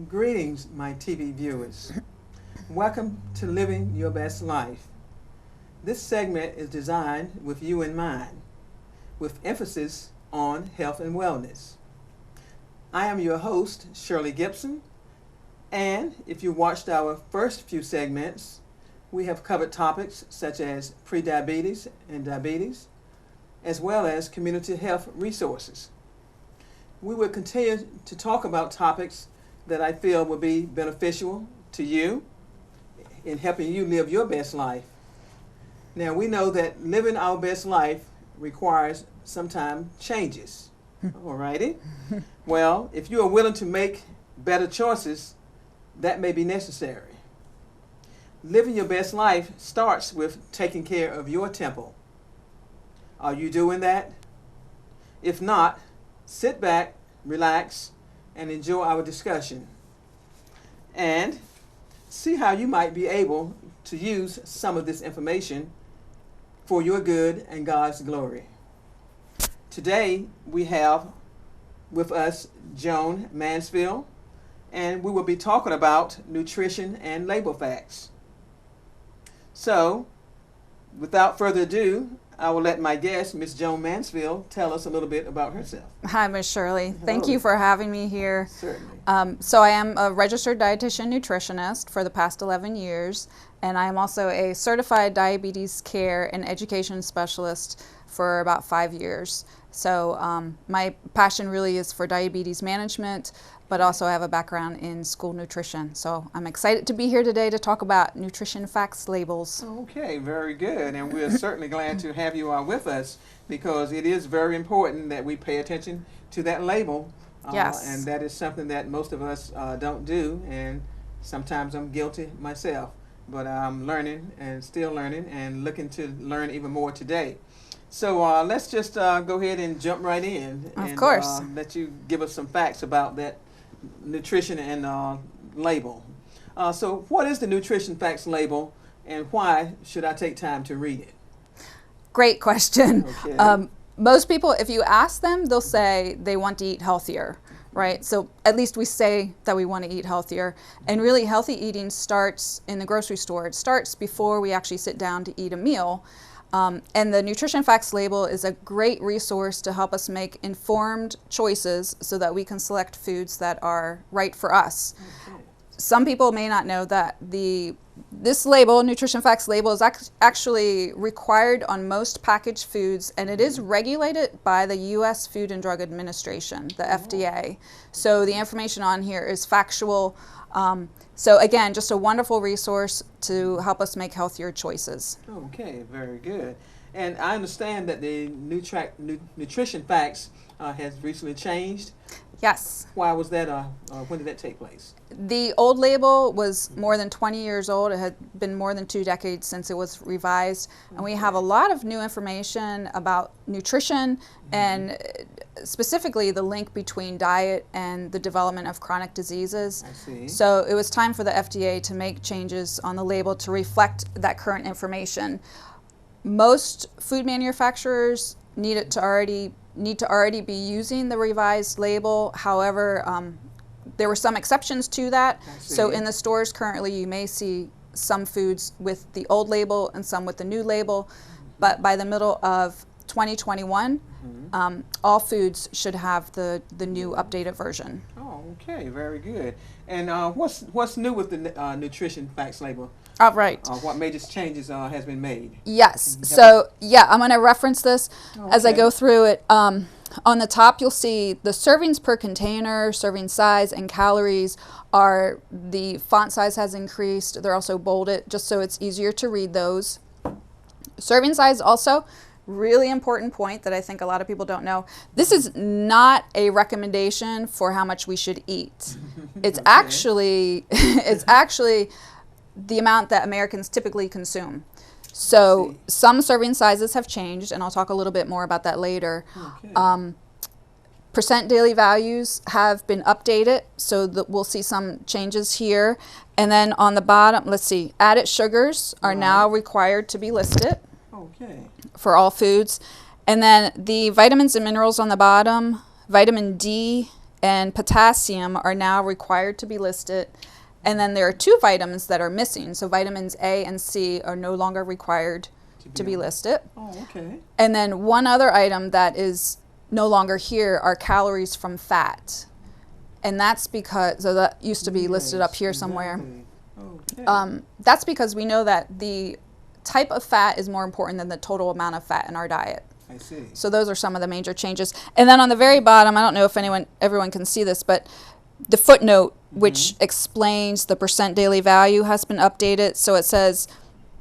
Greetings, my TV viewers. Welcome to Living Your Best Life. This segment is designed with you in mind, with emphasis on health and wellness. I am your host, Shirley Gibson, and if you watched our first few segments, we have covered topics such as prediabetes and diabetes, as well as community health resources. We will continue to talk about topics that I feel will be beneficial to you in helping you live your best life. Now, we know that living our best life requires sometimes changes. Alrighty? Well, if you are willing to make better choices, that may be necessary. Living your best life starts with taking care of your temple. Are you doing that? If not, sit back, relax, and enjoy our discussion. And see how you might be able to use some of this information for your good and God's glory. Today we have with us Joan Mansfield, and we will be talking about nutrition and label facts. So, without further ado, I will let my guest, Miss Joan Mansfield, tell us a little bit about herself. Hi, Ms. Shirley. Hello. Thank you for having me here. Certainly. So I am a registered dietitian nutritionist for the past 11 years, and I am also a certified diabetes care and education specialist for about 5 years. So my passion really is for diabetes management, but also I have a background in school nutrition. So I'm excited to be here today to talk about nutrition facts labels. Okay, very good. And we're certainly glad to have you with us, because it is very important that we pay attention to that label. Yes. And that is something that most of us don't do, and sometimes I'm guilty myself. But I'm learning and still learning and looking to learn even more today. So let's just go ahead and jump right in. Of and, course. Let you give us some facts about that nutrition and label. So what is the nutrition facts label, and why should I take time to read it? Great question. Okay. Most people, if you ask them, they'll say they want to eat healthier, right? So at least we say that we want to eat healthier. And really, healthy eating starts in the grocery store. It starts before we actually sit down to eat a meal. And the nutrition facts label is a great resource to help us make informed choices so that we can select foods that are right for us. Okay. Some people may not know that this label, nutrition facts label, is actually required on most packaged foods, and it is regulated by the U.S. Food and Drug Administration, the FDA. So the information on here is factual. So again, just a wonderful resource to help us make healthier choices. Okay, very good. And I understand that the nutrition facts has recently changed. Yes. Why was that? When did that take place? The old label was more than 20 years old. It had been more than 2 decades since it was revised. And we have a lot of new information about nutrition and specifically the link between diet and the development of chronic diseases. I see. So it was time for the FDA to make changes on the label to reflect that current information. Most food manufacturers need to already be using the revised label. However, there were some exceptions to that. So in the stores currently, you may see some foods with the old label and some with the new label. But by the middle of 2021, all foods should have the new updated version. Oh, okay, very good. And what's new with the nutrition facts label? All right. What major changes has been made? Yes. So yeah, I'm going to reference this as I go through it. On the top, you'll see the servings per container, serving size, and calories are, the font size has increased. They're also bolded just so it's easier to read those. Serving size also, really important point that I think a lot of people don't know. This is not a recommendation for how much we should eat. It's actually the amount that Americans typically consume. So some serving sizes have changed, and I'll talk a little bit more about that later. Okay. Percent daily values have been updated, so that we'll see some changes here. And then on the bottom, let's see, added sugars are now required to be listed for all foods. And then the vitamins and minerals on the bottom, vitamin D and potassium are now required to be listed. And then there are 2 vitamins that are missing. So vitamins A and C are no longer required to be listed. Oh, okay. And then one other item that is no longer here are calories from fat. And that's because, so that used to be listed up here somewhere. Okay. That's because we know that the type of fat is more important than the total amount of fat in our diet. I see. So those are some of the major changes. And then on the very bottom, I don't know if everyone can see this, but the footnote, which explains the percent daily value, has been updated. So it says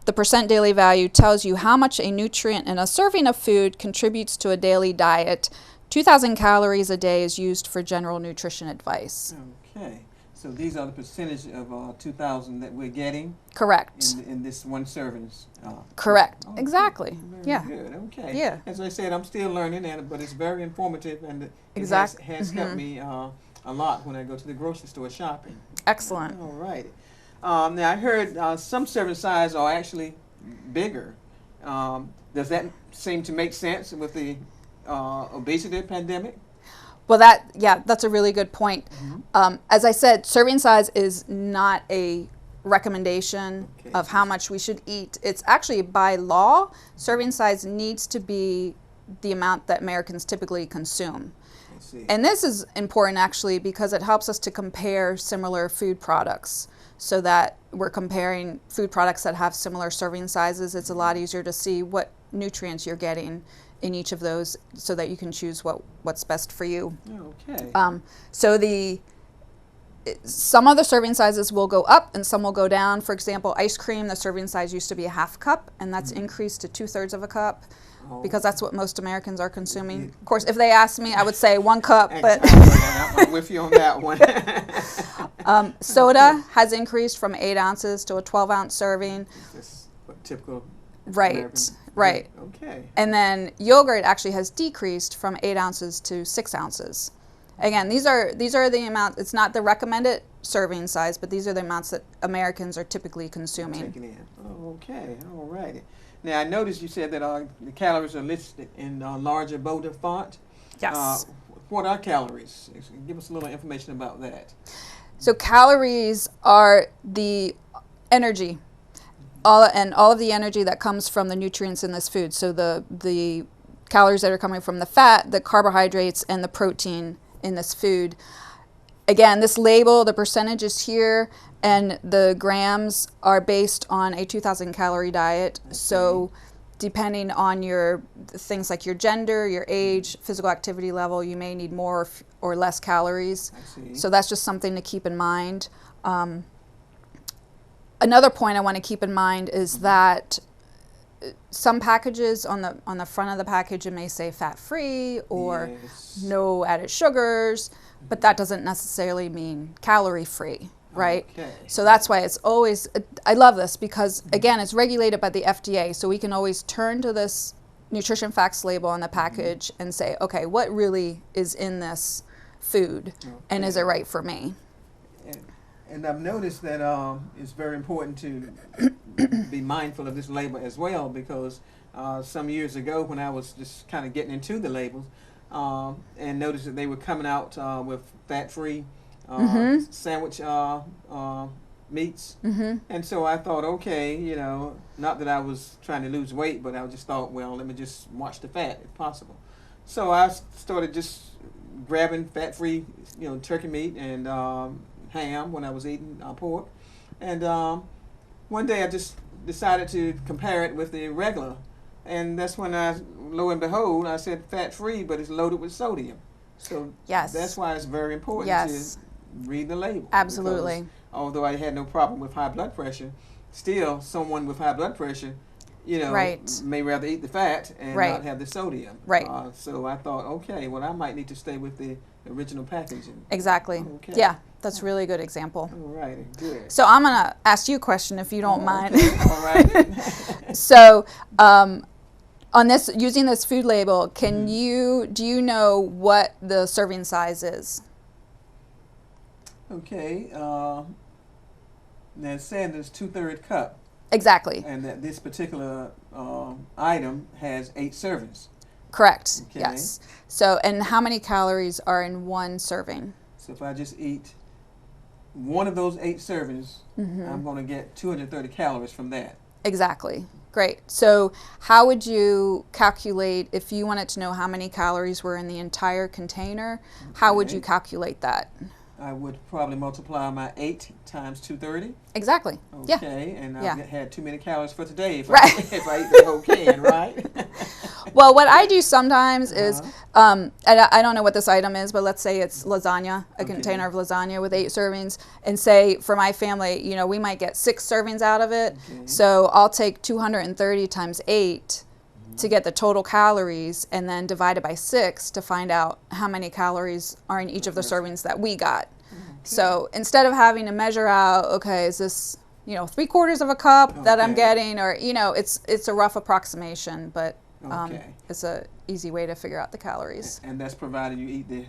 the percent daily value tells you how much a nutrient in a serving of food contributes to a daily diet. 2,000 calories a day is used for general nutrition advice. Okay. So these are the percentage of 2,000 that we're getting. Correct. In this one serving. Correct. Okay. Exactly. Very Yeah. good. Okay. Yeah. As I said, I'm still learning, but it's very informative, and it has helped me a lot when I go to the grocery store shopping. Excellent. All right. Now I heard some serving size are actually bigger. Does that seem to make sense with the obesity pandemic? Well, that's a really good point. As I said, serving size is not a recommendation of how much we should eat. It's actually by law, serving size needs to be the amount that Americans typically consume. I see. And this is important actually because it helps us to compare similar food products so that we're comparing food products that have similar serving sizes. It's a lot easier to see what nutrients you're getting in each of those so that you can choose what's best for you. Okay. So some of the serving sizes will go up and some will go down. For example, ice cream, the serving size used to be a half cup, and that's increased to 2/3 of a cup because that's what most Americans are consuming. Of course, if they asked me, I would say 1 cup. Exactly. I'm with you on that one. Soda has increased from 8 ounces to a 12-ounce serving. That's what typical Right, American. right. Okay. And then yogurt actually has decreased from 8 ounces to 6 ounces. Again, these are the amounts. It's not the recommended serving size, but these are the amounts that Americans are typically consuming. Taking in. Oh, okay. All righty. Now I noticed you said that the calories are listed in larger, bolder font. Yes. What are calories? Give us a little information about that. So calories are the energy, all of the energy that comes from the nutrients in this food. So the calories that are coming from the fat, the carbohydrates, and the protein in this food. Again, this label, the percentage is here, and the grams are based on a 2,000 calorie diet. Okay. So depending on your things like your gender, your age, physical activity level, you may need more or less calories. I see. So that's just something to keep in mind. Another point I want to keep in mind is that some packages on the front of the package, it may say fat-free or no added sugars, but that doesn't necessarily mean calorie-free, right? Okay. So that's why it's always, I love this because, again, it's regulated by the FDA, so we can always turn to this nutrition facts label on the package and say, okay, what really is in this food, and is it right for me? And I've noticed that it's very important to be mindful of this label as well, because some years ago when I was just kind of getting into the labels and noticed that they were coming out with fat-free sandwich meats. And so I thought, okay, not that I was trying to lose weight, but I just thought, well, let me just watch the fat if possible. So I started just grabbing fat-free, turkey meat and ham when I was eating pork. And one day I just decided to compare it with the regular. And that's when lo and behold, I said fat-free, but it's loaded with sodium. So that's why it's very important to read the label. Absolutely. Because although I had no problem with high blood pressure, still someone with high blood pressure, may rather eat the fat and not have the sodium. Right. So I thought, okay, well, I might need to stay with the original packaging. Exactly. Okay. Yeah, that's a really good example. All right, good. So I'm going to ask you a question if you don't mind. Okay. All right. So on this, using this food label, do you know what the serving size is? Okay. Now it's saying there's 2/3 cup. Exactly. And that this particular item has 8 servings. Correct. Okay. Yes. So, and how many calories are in one serving? So if I just eat one of those 8 servings, I'm going to get 230 calories from that. Exactly. Great. So how would you calculate, if you wanted to know how many calories were in the entire container, how would you calculate that? I would probably multiply my 8 times 230. Exactly. Yeah. Okay, and Yeah. I've had too many calories for today if, Right. if I eat the whole can, right? Well, what I do sometimes is, I don't know what this item is, but let's say it's lasagna, a container of lasagna with 8 servings, and say for my family, you know, we might get 6 servings out of it. Okay. So I'll take 230 times 8 to get the total calories, and then divide it by 6 to find out how many calories are in each of the servings that we got. So instead of having to measure out, okay, is this, you know, 3/4 of a cup that I'm getting, or, you know, it's a rough approximation, but it's a easy way to figure out the calories. And that's provided you eat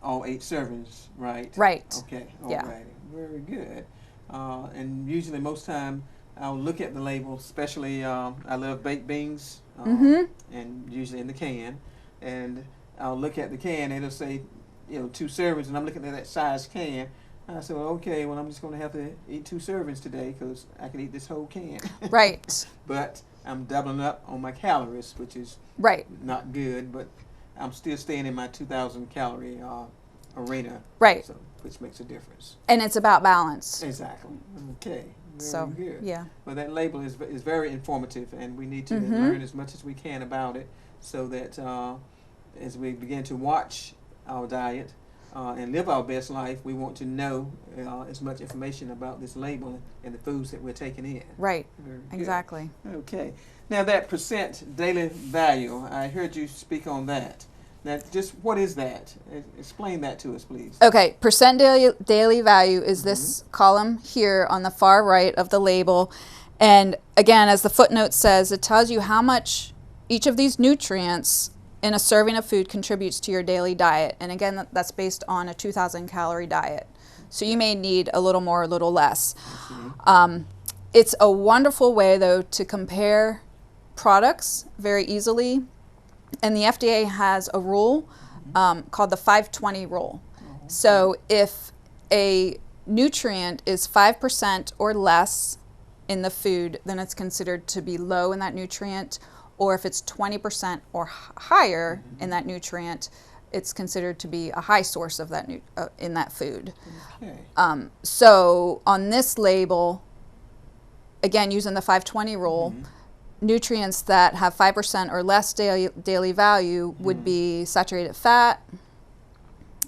all 8 servings, right? Right. Okay. All Yeah. right. Very good. And usually, most time, I'll look at the label. Especially, I love baked beans, and usually in the can. And I'll look at the can, and it'll say, you know, 2 servings, and I'm looking at that size can. I said, well, okay, well, I'm just going to have to eat 2 servings today because I can eat this whole can. Right. But I'm doubling up on my calories, which is not good, but I'm still staying in my 2,000 calorie arena. Right. So, which makes a difference. And it's about balance. Exactly. Okay. Very So, good. yeah. Well, that label is very informative, and we need to learn as much as we can about it so that as we begin to watch our diet and live our best life, we want to know as much information about this label and the foods that we're taking in. Right. Very good. Exactly. Okay. Now that percent daily value, I heard you speak on that. Now, just what is that? Explain that to us, please. Okay, percent daily value is this column here on the far right of the label. And again, as the footnote says, it tells you how much each of these nutrients in a serving of food contributes to your daily diet. And again, that's based on a 2,000 calorie diet. So you may need a little more, a little less. It's a wonderful way, though, to compare products very easily. And the FDA has a rule called the 520 rule. So if a nutrient is 5% or less in the food, then it's considered to be low in that nutrient. Or if it's 20% or higher in that nutrient, it's considered to be a high source of that in that food. Okay. So on this label, again, using the 520 rule, nutrients that have 5% or less daily value would be saturated fat,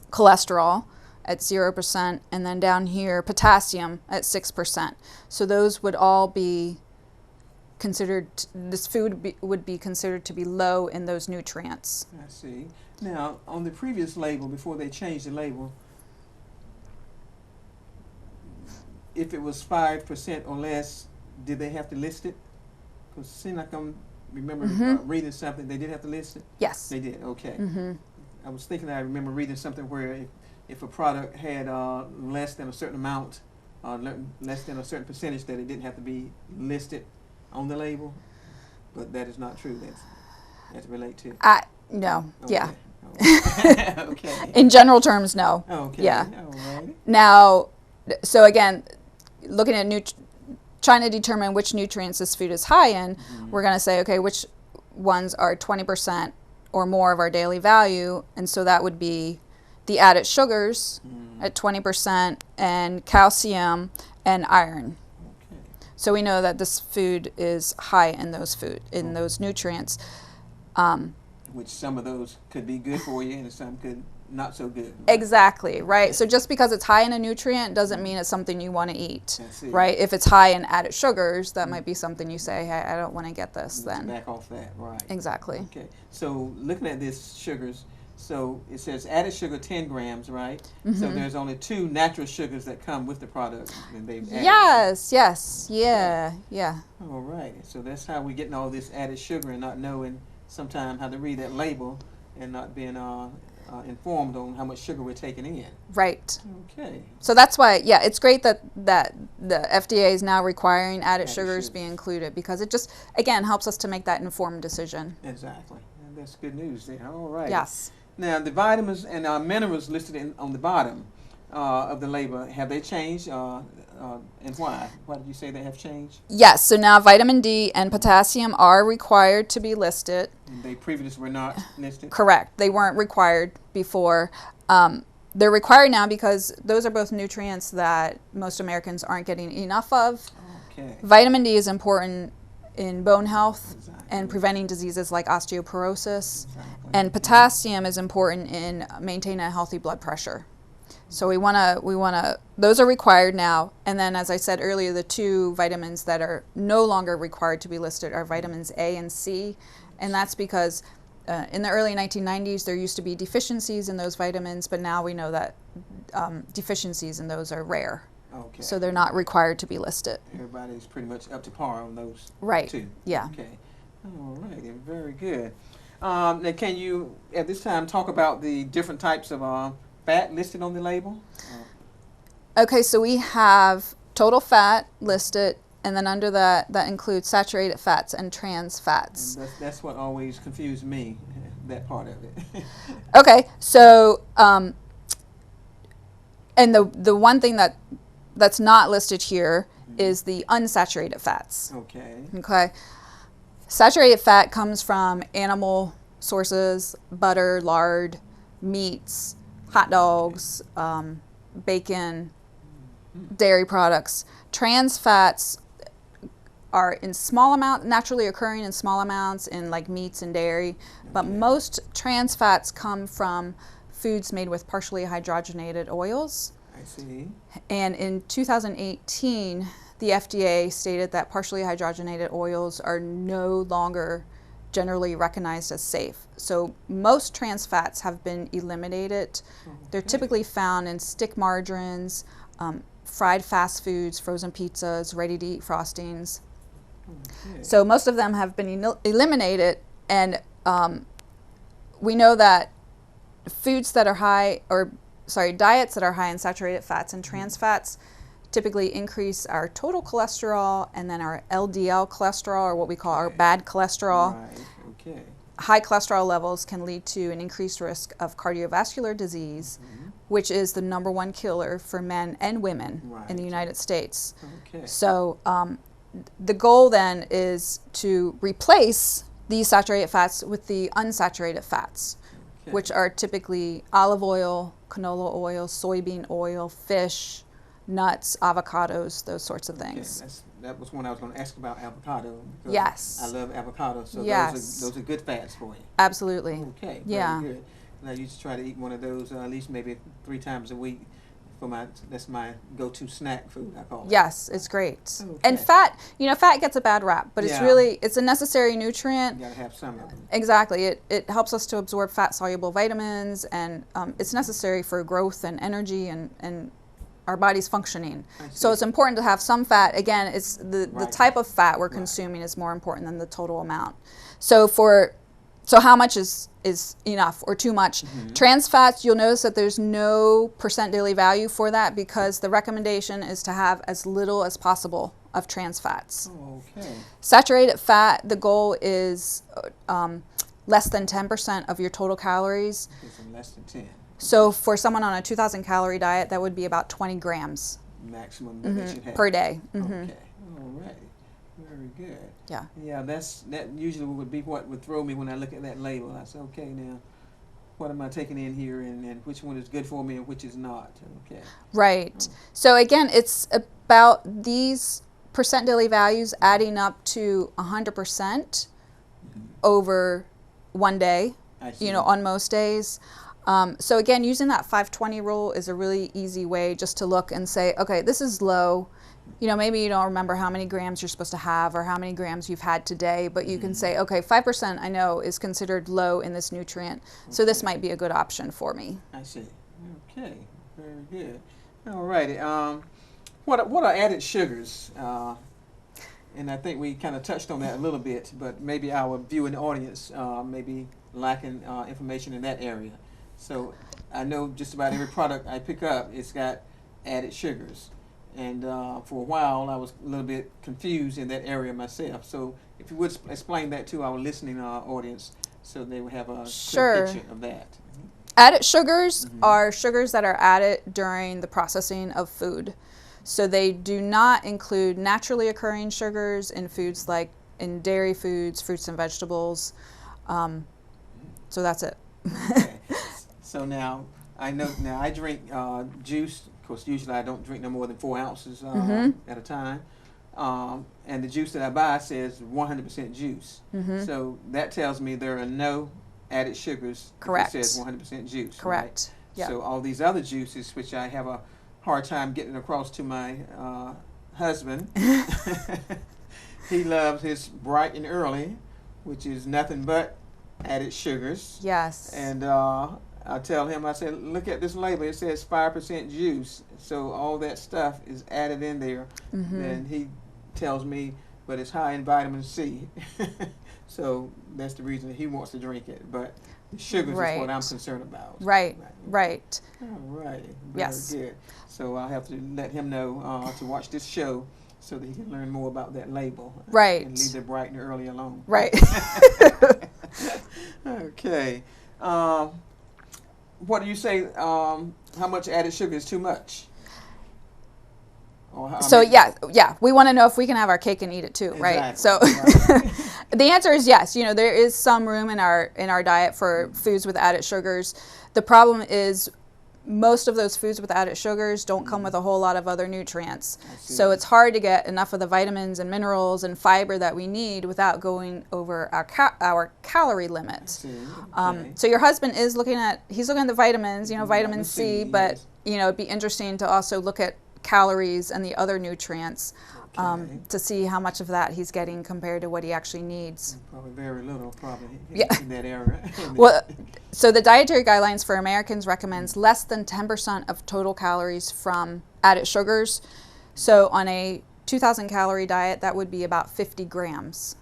cholesterol at 0%, and then down here, potassium at 6%. So those would all be considered, this food would be considered to be low in those nutrients. I see. Now, on the previous label, before they changed the label, if it was 5% or less, did they have to list it? Because it seemed like I'm reading something. They did have to list it? Yes. They did, okay. I was thinking I remember reading something where if a product had less than a certain amount, less than a certain percentage, that it didn't have to be listed on the label. But that is not true. That's relate to. No. Okay. Yeah. Okay. In general terms, no. Okay. Yeah. All right. Now, so again, looking at trying to determine which nutrients this food is high in, we're going to say, okay, which ones are 20% or more of our daily value, and so that would be the added sugars at 20% and calcium and iron. Okay. So we know that this food is high in those nutrients. Which some of those could be good for you and some could not so good. Right? Exactly, right? So just because it's high in a nutrient doesn't mean it's something you want to eat, I see. right? If it's high in added sugars, that might be something you say, hey, I don't want to get this Let's then. back off that, right. Exactly. Okay, so looking at this sugars, so it says added sugar 10 grams, right? So there's only 2 natural sugars that come with the product. And they've added Yes, yeah. All right, so that's how we're getting all this added sugar and not knowing sometimes how to read that label and not being informed on how much sugar we're taking in. Right. Okay. So that's why, it's great that the FDA is now requiring added sugars be included, because it just, again, helps us to make that informed decision. Exactly. That's good news there. All right. Yes. Now, the vitamins and minerals listed on the bottom, of the label, have they changed, and why? Why did you say they have changed? Yes, so now vitamin D and potassium are required to be listed. And they previously were not listed? Correct. They weren't required before. They're required now because those are both nutrients that most Americans aren't getting enough of. Okay. Vitamin D is important in bone health Exactly. and preventing diseases like osteoporosis. Exactly. And potassium is important in maintaining a healthy blood pressure. So we want to, those are required now. And then, as I said earlier, the two vitamins that are no longer required to be listed are vitamins A and C. And that's because in the early 1990s, there used to be deficiencies in those vitamins, but now we know that deficiencies in those are rare. Okay. So they're not required to be listed. Everybody's pretty much up to par on those Right. two. Yeah. Okay. All right. Very good. Now, can you, at this time, talk about the different types of fat listed on the label? Okay, so we have total fat listed, and then under that includes saturated fats and trans fats. That's what always confused me, that part of it. Okay, so and the one thing that's not listed here is the unsaturated fats. Okay. Okay, saturated fat comes from animal sources: butter, lard, meats, hot dogs, bacon, dairy products. Trans fats are in small amount, naturally occurring in small amounts in like meats and dairy, but most trans fats come from foods made with partially hydrogenated oils. I see. And in 2018, the FDA stated that partially hydrogenated oils are no longer generally recognized as safe. So most trans fats have been eliminated. Okay. They're typically found in stick margarines, fried fast foods, frozen pizzas, ready-to-eat frostings. Okay. So most of them have been eliminated, and we know that diets that are high in saturated fats and trans fats typically increase our total cholesterol and then our LDL cholesterol, or what we call our bad cholesterol. Right. Okay. High cholesterol levels can lead to an increased risk of cardiovascular disease, which is the #1 killer for men and women in the Right. United States. Okay. So the goal then is to replace these saturated fats with the unsaturated fats, Okay. which are typically olive oil, canola oil, soybean oil, fish, nuts, avocados, those sorts of things. Okay. That was one I was going to ask about, avocado. Because Yes. I love avocado, so Yes. those are good fats for you. Absolutely. Okay. Yeah. Very good. And I used to try to eat one of those at least maybe 3 times a week. That's my go-to snack food, I call it. Yes, it's great. Okay. And fat gets a bad rap, but Yeah. it's a necessary nutrient. You got to have some of them. Exactly. It helps us to absorb fat-soluble vitamins, and it's necessary for growth and energy and our body's functioning. So see. it's important to have some fat. Again, it's the Right. type of fat we're Right. consuming is more important than the total amount. So how much is enough or too much? Trans fats, you'll notice that there's no percent daily value for that because the recommendation is to have as little as possible of trans fats. Oh, okay. Saturated fat, the goal is less than 10% of your total calories. It's less than 10. So for someone on a 2,000 calorie diet, that would be about 20 grams Maximum that they should have. per day. Okay. All right. Very good. Yeah. Yeah, that usually would be what would throw me when I look at that label. I say, okay, now, what am I taking in here, and which one is good for me and which is not? Okay. Right. So again, it's about these percent daily values adding up to 100% over one day, I see. on most days. So again, using that 520 rule is a really easy way just to look and say, okay, this is low. Maybe you don't remember how many grams you're supposed to have or how many grams you've had today, but you can say, okay, 5% I know is considered low in this nutrient, so this might be a good option for me. I see. Okay. Very good. All righty. What are added sugars? And I think we kind of touched on that a little bit, but maybe our viewing audience may be lacking information in that area. So I know just about every product I pick up, it's got added sugars. And for a while, I was a little bit confused in that area myself. So if you would explain that to our listening audience so they would have a Sure. clear picture of that. Added sugars are sugars that are added during the processing of food. So they do not include naturally occurring sugars in foods like in dairy foods, fruits and vegetables. So that's it. Okay. So now, I know, now I drink juice. Of course, usually I don't drink no more than 4 ounces at a time. And the juice that I buy says 100% juice. So that tells me there are no added sugars. Correct. It says 100% juice. Correct. Right? Yeah. So all these other juices, which I have a hard time getting across to my husband, he loves his bright and early, which is nothing but added sugars. Yes. And I tell him, I said, look at this label. It says 5% juice. So all that stuff is added in there. And he tells me, but it's high in vitamin C. So that's the reason he wants to drink it. But the sugars is what I'm concerned about. Right. All right. Very good. So I'll have to let him know to watch this show so that he can learn more about that label. Right. And leave the bright and early alone. Right. Okay. What do you say? How much added sugar is too much? So yeah, we want to know if we can have our cake and eat it too, right? So the answer is yes. You know, there is some room in our diet for foods with added sugars. The problem is most of those foods with added sugars don't come with a whole lot of other nutrients. So it's hard to get enough of the vitamins and minerals and fiber that we need without going over our calorie limit. So your husband is looking at the vitamins, you know, vitamin C, but you know, it'd be interesting to also look at calories and the other nutrients to see how much of that he's getting compared to what he actually needs. Probably very little, in that area. Well, so the dietary guidelines for Americans recommends less than 10% of total calories from added sugars. So on a 2,000 calorie diet, that would be about 50 grams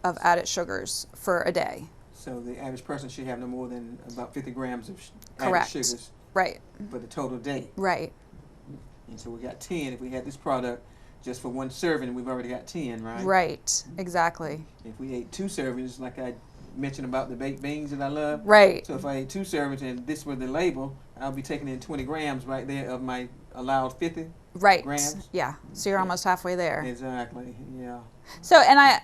of added sugars for a day. So the average person should have no more than about 50 grams of Correct. added sugars for the total day. Right. And so we got 10. If we had this product just for one serving, we've already got 10, right? Right, exactly. If we ate 2 servings, like I mentioned about the baked beans that I love. Right. So if I ate 2 servings and this were the label, I'll be taking in 20 grams right there of my allowed 50 grams. Yeah. So you're almost halfway there. Exactly. Yeah. So, and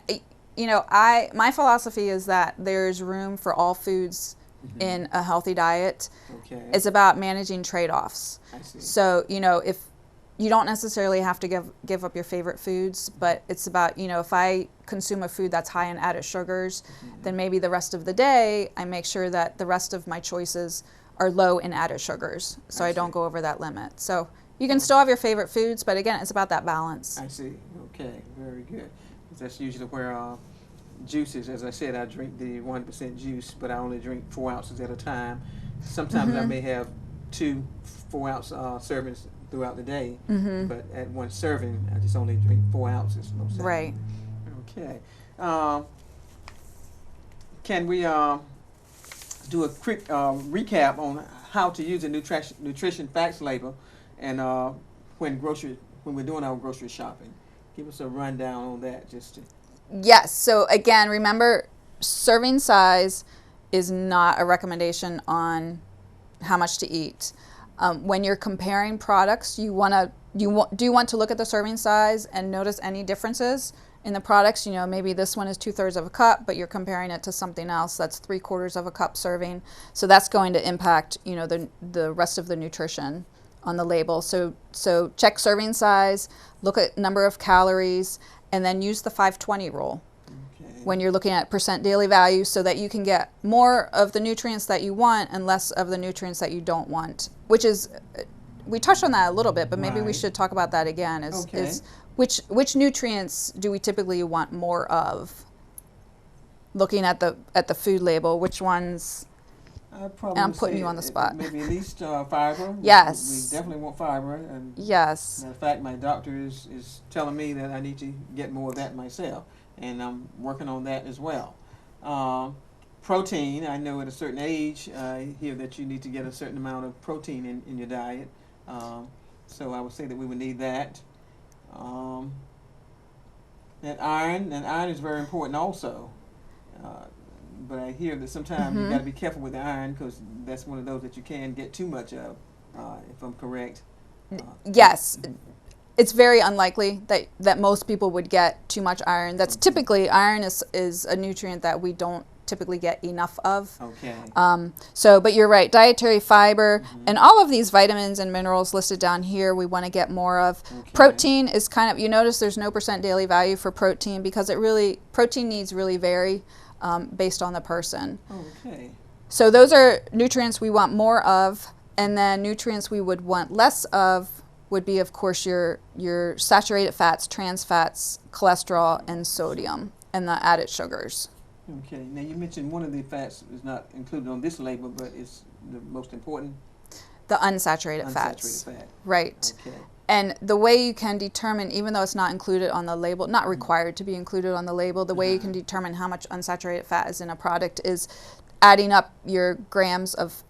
my philosophy is that there's room for all foods in a healthy diet. Okay. It's about managing trade-offs. I see. So, you know, if you don't necessarily have to give up your favorite foods, but it's about, you know, if I consume a food that's high in added sugars, then maybe the rest of the day I make sure that the rest of my choices are low in added sugars, so I don't go over that limit. So you can still have your favorite foods, but again, it's about that balance. I see. Okay, very good. That's usually where juices, as I said, I drink the 1% juice, but I only drink 4 ounces at a time. Sometimes I may have 2 4-ounce servings throughout the day, but at one serving, I just only drink 4 ounces. Right. Okay. Can we do a quick recap on how to use a nutrition facts label, and when we're doing our grocery shopping? Give us a rundown on that, just to. Yes. So again, remember, serving size is not a recommendation on how much to eat. When you're comparing products, do you want to look at the serving size and notice any differences in the products? You know, maybe this one is 2/3 of a cup, but you're comparing it to something else that's 3/4 of a cup serving. So that's going to impact, you know, the rest of the nutrition on the label. So check serving size, look at number of calories, and then use the 5-20 rule when you're looking at percent daily value, so that you can get more of the nutrients that you want and less of the nutrients that you don't want, which is, we touched on that a little bit, but maybe we should talk about that again, is which nutrients do we typically want more of? Looking at the food label, which ones? I'm putting you on the spot. Maybe at least fiber. Yes. We definitely want fiber. And yes. Matter of fact, my doctor is telling me that I need to get more of that myself, and I'm working on that as well. Protein, I know at a certain age, I hear that you need to get a certain amount of protein in your diet. So I would say that we would need that. That iron is very important also. but I hear that sometimes you got to be careful with the iron because that's one of those that you can get too much of, if I'm correct. Yes. It's very unlikely that most people would get too much iron. That's typically, iron is a nutrient that we don't typically get enough of. Okay. But you're right, dietary fiber and all of these vitamins and minerals listed down here we want to get more of. Okay. Protein is kind of, you notice there's no % daily value for protein because protein needs really vary based on the person. Okay. So those are nutrients we want more of, and then nutrients we would want less of would be, of course, your saturated fats, trans fats, cholesterol, and sodium, and the added sugars. Okay. Now you mentioned one of the fats is not included on this label, but it's the most important. The unsaturated fats. Fat. Right. Okay. And the way you can determine, even though it's not included on the label, not required to be included on the label, the way you can determine how much unsaturated fat is in a product is adding up your grams of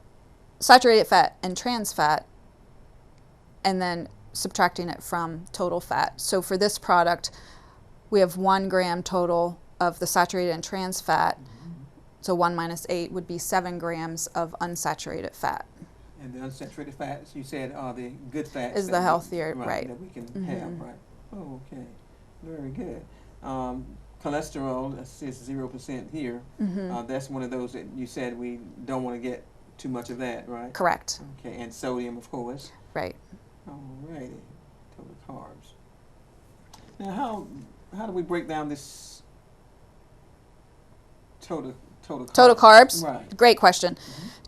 saturated fat and trans fat and then subtracting it from total fat. So for this product, we have 1 gram total of the saturated and trans fat. So 1 minus 8 would be 7 grams of unsaturated fat. And the unsaturated fats, you said, are the good fats. Is the healthier, right. That we can have, right. Oh, okay. Very good. Cholesterol, it says 0% here. That's one of those that you said we don't want to get too much of that, right? Correct. Okay, and sodium, of course. Right. All righty. Total carbs. Now, how do we break down this total carbs? Total carbs? Right. Great question.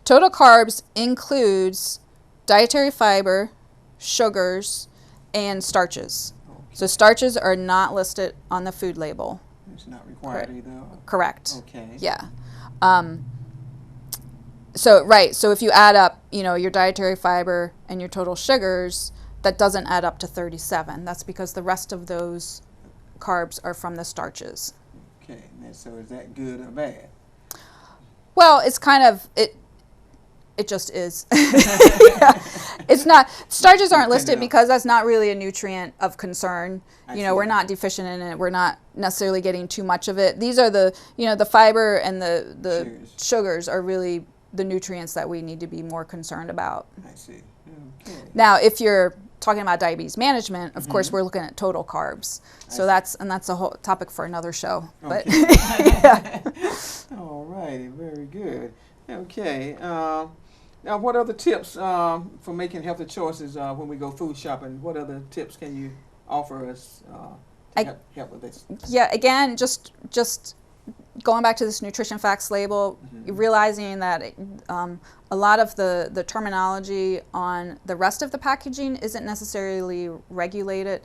Total carbs includes dietary fiber, sugars, and starches. Okay. So starches are not listed on the food label. It's not required either. Correct. Okay. Yeah. So if you add up, your dietary fiber and your total sugars, that doesn't add up to 37. That's because the rest of those carbs are from the starches. Okay. So is that good or bad? Well, it's kind of it just is. It's not, starches aren't listed because that's not really a nutrient of concern. We're not deficient in it. We're not necessarily getting too much of it. These are the fiber and the sugars are really the nutrients that we need to be more concerned about. I see. Okay. Now, if you're talking about diabetes management, of course, we're looking at total carbs. So that's a whole topic for another show. Okay. But yeah. All righty. Very good. Okay. Now, what other tips for making healthy choices when we go food shopping? What other tips can you offer us to help with this? Yeah, again, just going back to this nutrition facts label, realizing that a lot of the terminology on the rest of the packaging isn't necessarily regulated.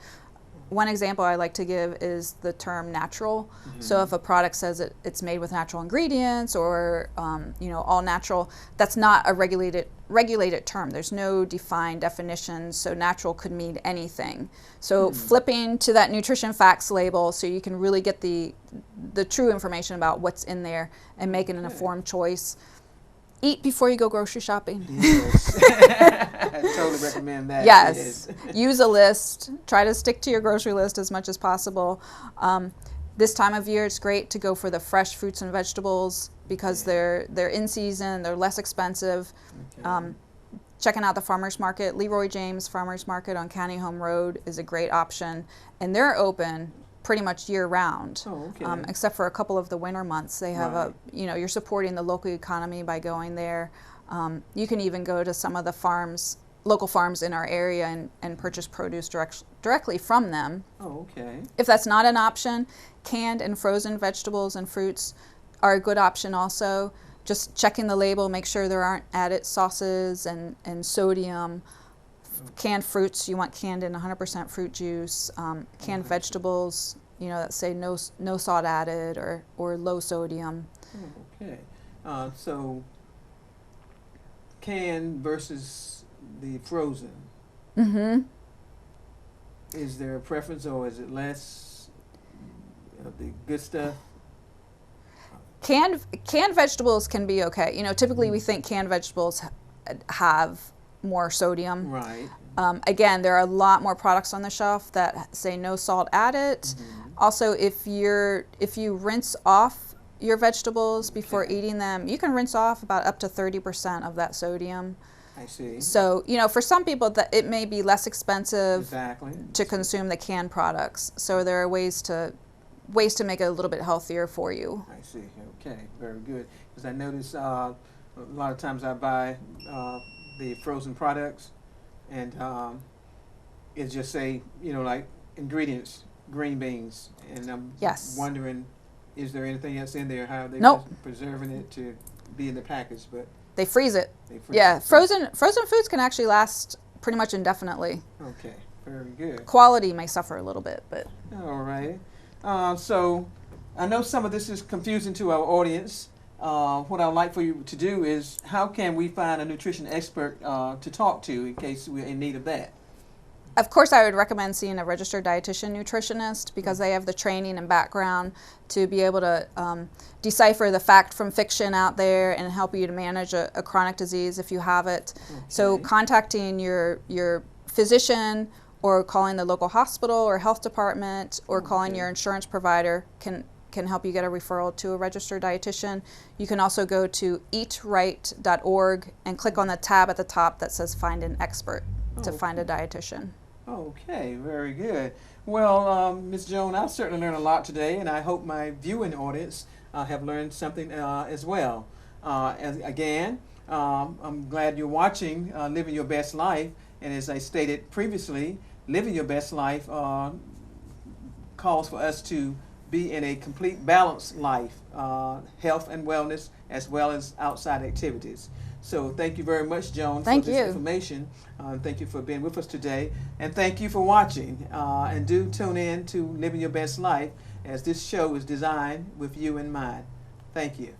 One example I like to give is the term natural. So if a product says it's made with natural ingredients or all natural, that's not a regulated term. There's no defined definition, so natural could mean anything. So flipping to that nutrition facts label so you can really get the true information about what's in there and make an informed choice. Eat before you go grocery shopping. Yes. I totally recommend that. Yes. Use a list. Try to stick to your grocery list as much as possible. This time of year, it's great to go for the fresh fruits and vegetables because they're in season, they're less expensive. Okay. Checking out the farmers market, Leroy James Farmers Market on County Home Road is a great option, and they're open pretty much year round. Oh, okay. Except for a couple of the winter months. They have you're supporting the local economy by going there. You can even go to some of the local farms in our area and purchase produce directly from them. Oh, okay. If that's not an option, canned and frozen vegetables and fruits are a good option also. Just checking the label, make sure there aren't added sauces and sodium. Canned fruits, you want canned in 100% fruit juice. Canned vegetables, that say no salt added or low sodium. Okay. So canned versus the frozen. Is there a preference or is it less of the good stuff? Canned vegetables can be okay. Typically we think canned vegetables have more sodium. Right. Again, there are a lot more products on the shelf that say no salt added. Also, if you rinse off your vegetables before Okay. eating them, you can rinse off about up to 30% of that sodium. I see. So, you know, for some people that it may be less expensive Exactly. to consume the canned products. So there are ways to make it a little bit healthier for you. I see. Okay, very good. Because I notice a lot of times I buy the frozen products, and it just say, you know, like ingredients, green beans, and I'm Yes. wondering, is there anything else in there? How are they Nope. just preserving it to be in the package? But They freeze it. they freeze Yeah, it. frozen foods can actually last pretty much indefinitely. Okay, very good. Quality may suffer a little bit, but All right. So I know some of this is confusing to our audience. What I'd like for you to do is, how can we find a nutrition expert to talk to in case we're in need of that? of course I would recommend seeing a registered dietitian nutritionist because they have the training and background to be able to decipher the fact from fiction out there and help you to manage a chronic disease if you have it. So Okay. contacting your physician or calling the local hospital or health department or calling Okay. your insurance provider can help you get a referral to a registered dietitian. You can also go to eatright.org and click on the tab at the top that says Find an Expert to find a dietitian. Okay, very good. Well, Ms. Joan, I've certainly learned a lot today, and I hope my viewing audience have learned something as well. I'm glad you're watching Living Your Best Life, and as I stated previously, living your best life calls for us to be in a complete balanced life, health and wellness, as well as outside activities. So thank you very much, Joan, Thank for this you. information. Thank you for being with us today, and thank you for watching. And do tune in to Living Your Best Life, as this show is designed with you in mind. Thank you.